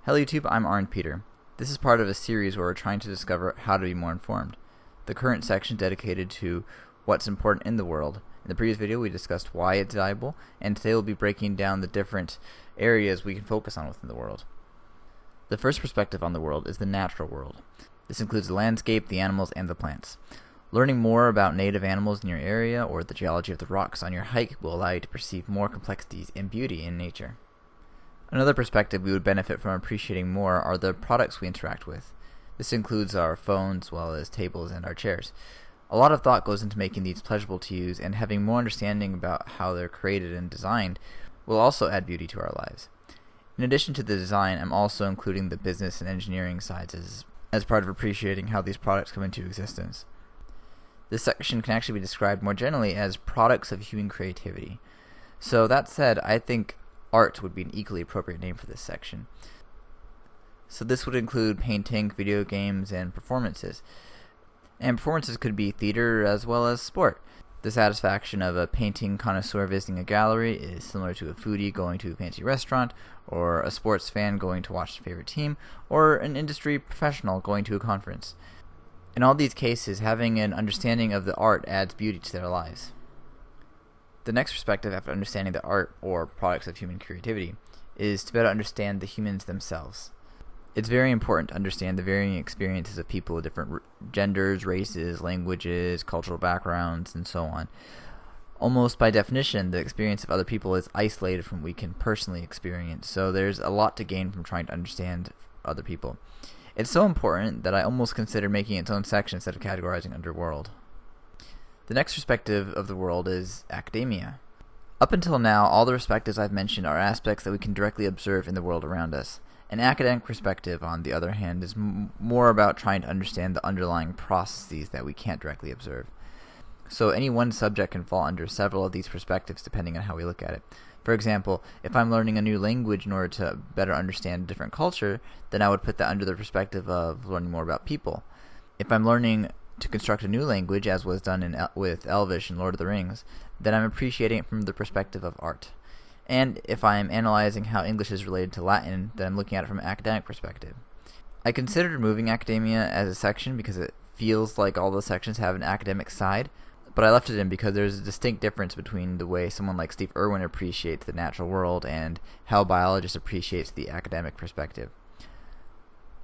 Hello YouTube, I'm Arend Peter. This is part of a series where we're trying to discover how to be more informed. The current section is dedicated to what's important in the world. In the previous video we discussed why it's valuable, and today we'll be breaking down the different areas we can focus on within the world. The first perspective on the world is the natural world. This includes the landscape, the animals, and the plants. Learning more about native animals in your area or the geology of the rocks on your hike will allow you to perceive more complexities and beauty in nature. Another perspective we would benefit from appreciating more are the products we interact with. This includes our phones, as well as tables and our chairs. A lot of thought goes into making these pleasurable to use, and having more understanding about how they're created and designed will also add beauty to our lives. In addition to the design, I'm also including the business and engineering sides as part of appreciating how these products come into existence. This section can actually be described more generally as products of human creativity. So that said, I think art would be an equally appropriate name for this section. So this would include painting, video games, and performances. And performances could be theater as well as sport. The satisfaction of a painting connoisseur visiting a gallery is similar to a foodie going to a fancy restaurant, or a sports fan going to watch their favorite team, or an industry professional going to a conference. In all these cases, having an understanding of the art adds beauty to their lives. The next perspective after understanding the art, or products of human creativity, is to better understand the humans themselves. It's very important to understand the varying experiences of people of different genders, races, languages, cultural backgrounds, and so on. Almost by definition, the experience of other people is isolated from what we can personally experience, so there's a lot to gain from trying to understand other people. It's so important that I almost consider making its own section instead of categorizing under world. The next perspective of the world is academia. Up until now, all the perspectives I've mentioned are aspects that we can directly observe in the world around us. An academic perspective, on the other hand, is more about trying to understand the underlying processes that we can't directly observe. So any one subject can fall under several of these perspectives depending on how we look at it. For example, if I'm learning a new language in order to better understand a different culture, then I would put that under the perspective of learning more about people. If I'm learning to construct a new language, as was done with Elvish in Lord of the Rings, then I'm appreciating it from the perspective of art. And if I'm analyzing how English is related to Latin, then I'm looking at it from an academic perspective. I considered removing academia as a section because it feels like all the sections have an academic side, but I left it in because there's a distinct difference between the way someone like Steve Irwin appreciates the natural world and how a biologist appreciates the academic perspective.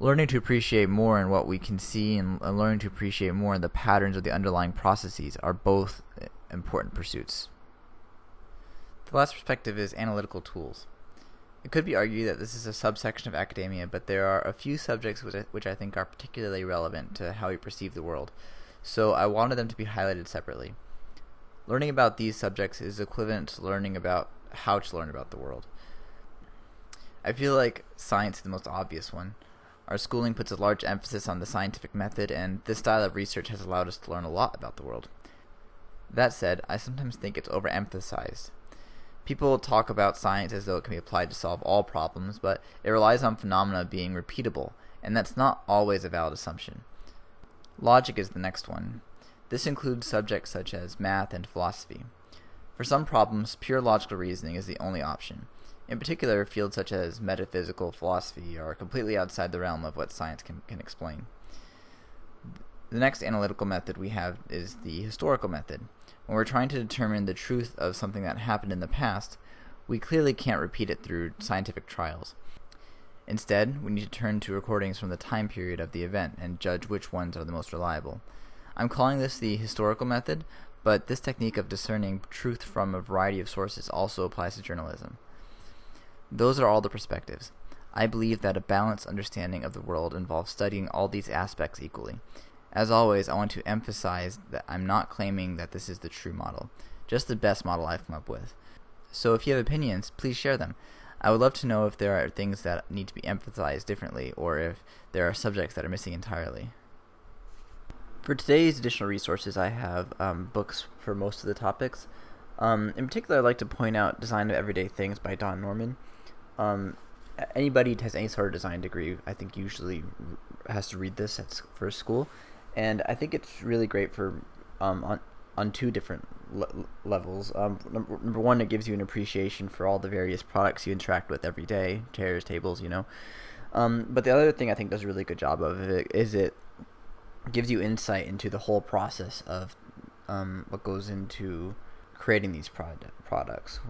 Learning to appreciate more in what we can see and learning to appreciate more in the patterns of the underlying processes are both important pursuits. The last perspective is analytical tools. It could be argued that this is a subsection of academia, but there are a few subjects which I think are particularly relevant to how we perceive the world, so I wanted them to be highlighted separately. Learning about these subjects is equivalent to learning about how to learn about the world. I feel like science is the most obvious one. Our schooling puts a large emphasis on the scientific method, and this style of research has allowed us to learn a lot about the world. That said, I sometimes think it's overemphasized. People talk about science as though it can be applied to solve all problems, but it relies on phenomena being repeatable, and that's not always a valid assumption. Logic is the next one. This includes subjects such as math and philosophy. For some problems, pure logical reasoning is the only option. In particular, fields such as metaphysical philosophy are completely outside the realm of what science can explain. The next analytical method we have is the historical method. When we're trying to determine the truth of something that happened in the past, we clearly can't repeat it through scientific trials. Instead, we need to turn to recordings from the time period of the event and judge which ones are the most reliable. I'm calling this the historical method, but this technique of discerning truth from a variety of sources also applies to journalism. Those are all the perspectives. I believe that a balanced understanding of the world involves studying all these aspects equally. As always, I want to emphasize that I'm not claiming that this is the true model, just the best model I've come up with. So if you have opinions, please share them. I would love to know if there are things that need to be emphasized differently, or if there are subjects that are missing entirely. For today's additional resources, I have books for most of the topics. In particular, I'd like to point out Design of Everyday Things by Don Norman. Anybody who has any sort of design degree, I think, usually has to read this at first school, and I think it's really great for on two different levels. Number one, it gives you an appreciation for all the various products you interact with every day, chairs, tables, But the other thing I think does a really good job of it is it gives you insight into the whole process of what goes into creating these products.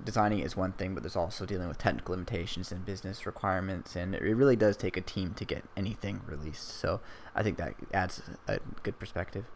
Designing is one thing, but there's also dealing with technical limitations and business requirements, and it really does take a team to get anything released. So I think that adds a good perspective.